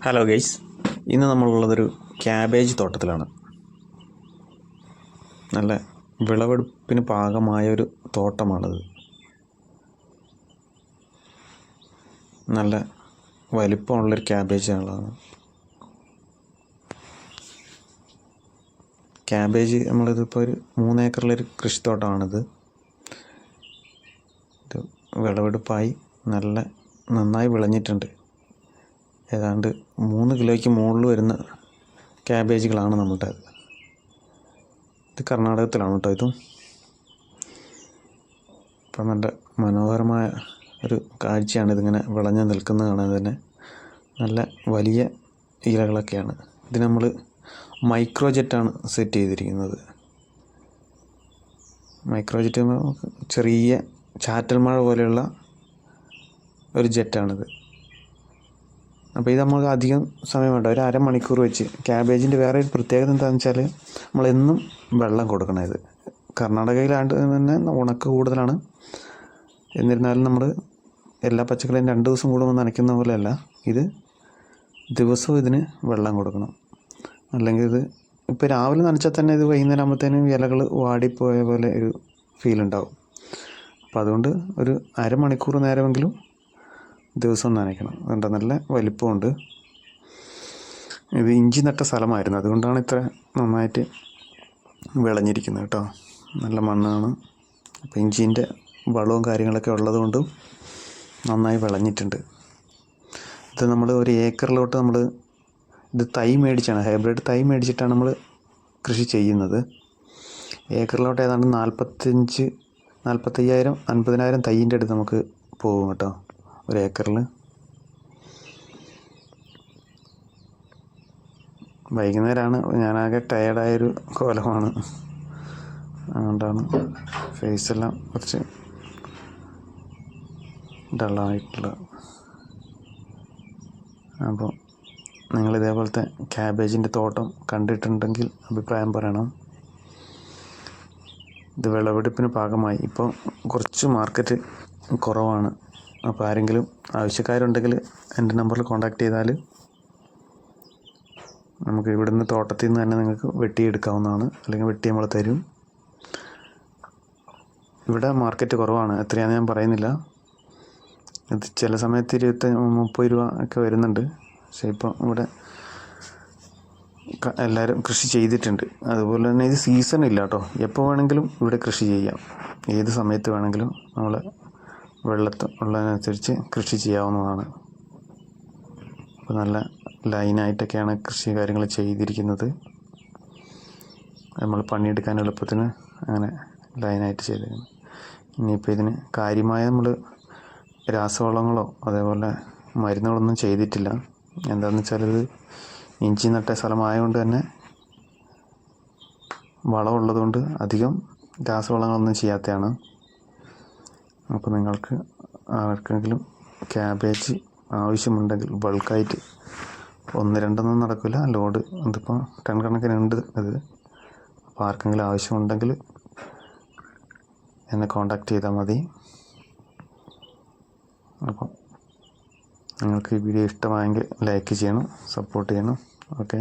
Hello guys, ഇന്ന് നമ്മളുള്ളതൊരു cabbage തോട്ടത്തിലാണ്. നല്ല വിളവെടുപ്പിന് പാകമായൊരു തോട്ടമാണിത്. നല്ല വലിപ്പമുള്ളൊരു ക്യാബേജുകളാണ്. ക്യാബേജ് നമ്മളിതിപ്പോൾ ഒരു 3 ഏക്കറിലൊരു കൃഷിത്തോട്ടമാണിത്. ഇത് വിളവെടുപ്പായി നന്നായി വിളഞ്ഞിട്ടുണ്ട്. ഏതാണ്ട് 3 കിലോയ്ക്ക് മുകളിൽ വരുന്ന ക്യാബേജുകളാണ് നമ്മളുടെ. ഇത് കർണാടകത്തിലാണ് കേട്ടോ. ഇതും ഇപ്പം നല്ല മനോഹരമായ ഒരു കാഴ്ചയാണ്. ഇതിങ്ങനെ വിളഞ്ഞ് നിൽക്കുന്നത് കാണാൻ തന്നെ നല്ല വലിയ ഇലകളൊക്കെയാണ്. ഇത് നമ്മൾ മൈക്രോജെറ്റാണ് സെറ്റ് ചെയ്തിരിക്കുന്നത്. മൈക്രോജെറ്റ് ചെറിയ ചാറ്റൽ മഴ പോലെയുള്ള ഒരു ജെറ്റാണിത്. അപ്പോൾ ഇത് നമുക്ക് അധികം സമയം വേണ്ട, ഒരു അരമണിക്കൂർ വെച്ച്. ക്യാബേജിൻ്റെ വേറെ ഒരു പ്രത്യേകത എന്താണെന്ന് വെച്ചാൽ നമ്മളെന്നും വെള്ളം കൊടുക്കണം. ഇത് കർണാടകയിലാണ്ട് തന്നെ ഉണക്ക് കൂടുതലാണ്. എന്നിരുന്നാലും നമ്മൾ എല്ലാ പച്ചക്കറിയും 2 ദിവസം കൂടുമ്പോൾ നനയ്ക്കുന്ന പോലെയല്ല, ഇത് ദിവസവും ഇതിന് വെള്ളം കൊടുക്കണം. അല്ലെങ്കിൽ ഇത് ഇപ്പോൾ രാവിലെ നനച്ചാൽ തന്നെ ഇത് വൈകുന്നേരം ആകുമ്പോഴത്തേനും ഇലകൾ വാടിപ്പോയ പോലെ ഒരു ഫീൽ ഉണ്ടാവും. അപ്പോൾ അതുകൊണ്ട് ഒരു അരമണിക്കൂർ നേരമെങ്കിലും ദിവസം നനയ്ക്കണം. അതുകൊണ്ട് നല്ല വലിപ്പമുണ്ട്. ഇത് ഇഞ്ചി നട്ട സ്ഥലമായിരുന്നു, അതുകൊണ്ടാണ് ഇത്ര നന്നായിട്ട് വിളഞ്ഞിരിക്കുന്നത് കേട്ടോ. നല്ല മണ്ണാണ്. അപ്പോൾ ഇഞ്ചീൻ്റെ വളവും കാര്യങ്ങളൊക്കെ ഉള്ളത് നന്നായി വിളഞ്ഞിട്ടുണ്ട്. ഇത് നമ്മൾ ഒരു ഏക്കറിലോട്ട് ഇത് തൈ മേടിച്ചാണ്, ഹൈബ്രിഡ് തൈ മേടിച്ചിട്ടാണ് നമ്മൾ കൃഷി ചെയ്യുന്നത്. ഏക്കറിലോട്ട് ഏതാണ്ട് 50,000 തൈയിൻ്റെ അടുത്ത് നമുക്ക് പോകും കേട്ടോ, ഒരു ഏക്കറിൽ. വൈകുന്നേരമാണ്, ഞാനാകെ ടയേർഡായൊരു കോലമാണ്, അതുകൊണ്ടാണ് ഫേസെല്ലാം കുറച്ച് ഡള്ളായിട്ടുള്ളത്. അപ്പോൾ നിങ്ങളിതേപോലത്തെ ക്യാബേജിൻ്റെ തോട്ടം കണ്ടിട്ടുണ്ടെങ്കിൽ അഭിപ്രായം പറയണം. ഇത് വിളവെടുപ്പിന് പാകമായി. ഇപ്പോൾ കുറച്ച് മാർക്കറ്റ് കുറവാണ്. അപ്പോൾ ആരെങ്കിലും ആവശ്യക്കാരുണ്ടെങ്കിൽ എൻ്റെ നമ്പറിൽ കോൺടാക്റ്റ് ചെയ്താൽ നമുക്ക് ഇവിടുന്ന് തോട്ടത്തിൽ നിന്ന് തന്നെ നിങ്ങൾക്ക് വെട്ടിയെടുക്കാവുന്നതാണ്. അല്ലെങ്കിൽ വെട്ടി നമ്മൾ തരും. ഇവിടെ മാർക്കറ്റ് കുറവാണ്, എത്രയാണെന്ന് ഞാൻ പറയുന്നില്ല. ഇത് ചില സമയത്ത് 30 രൂപ ഒക്കെ വരുന്നുണ്ട്. പക്ഷേ ഇപ്പോൾ ഇവിടെ എല്ലാവരും കൃഷി ചെയ്തിട്ടുണ്ട്. അതുപോലെ തന്നെ ഇത് സീസൺ ഇല്ല കേട്ടോ, എപ്പോൾ വേണമെങ്കിലും ഇവിടെ കൃഷി ചെയ്യാം. ഏത് സമയത്ത് വേണമെങ്കിലും നമ്മൾ ഉള്ളതിനനുസരിച്ച് കൃഷി ചെയ്യാവുന്നതാണ്. അപ്പോൾ നല്ല ലൈനായിട്ടൊക്കെയാണ് കൃഷി കാര്യങ്ങൾ ചെയ്തിരിക്കുന്നത്. നമ്മൾ പണിയെടുക്കാൻ എളുപ്പത്തിന് അങ്ങനെ ലൈനായിട്ട് ചെയ്തിരിക്കുന്നു. ഇനിയിപ്പോൾ ഇതിന് കാര്യമായ നമ്മൾ രാസവളങ്ങളോ അതേപോലെ മരുന്നുകളൊന്നും ചെയ്തിട്ടില്ല. എന്താണെന്ന് വെച്ചാൽ ഇത് ഇഞ്ചി നട്ട സ്ഥലമായതുകൊണ്ട് തന്നെ വളമുള്ളതുകൊണ്ട് അധികം രാസവളങ്ങളൊന്നും ചെയ്യാത്തതാണ്. അപ്പോൾ നിങ്ങൾക്ക് ആർക്കെങ്കിലും ക്യാബേജ് ആവശ്യമുണ്ടെങ്കിൽ ബൾക്കായിട്ട് 1-2 നടക്കില്ല, ലോഡ് ഇതിപ്പോൾ ടൺ കണക്കിനുണ്ട് അത്. അപ്പോൾ ആർക്കെങ്കിലും ആവശ്യമുണ്ടെങ്കിൽ എന്നെ കോൺടാക്റ്റ് ചെയ്താൽ മതി. അപ്പോൾ നിങ്ങൾക്ക് ഈ വീഡിയോ ഇഷ്ടമായെങ്കിൽ ലൈക്ക് ചെയ്യണം, സപ്പോർട്ട് ചെയ്യണം. ഓക്കെ.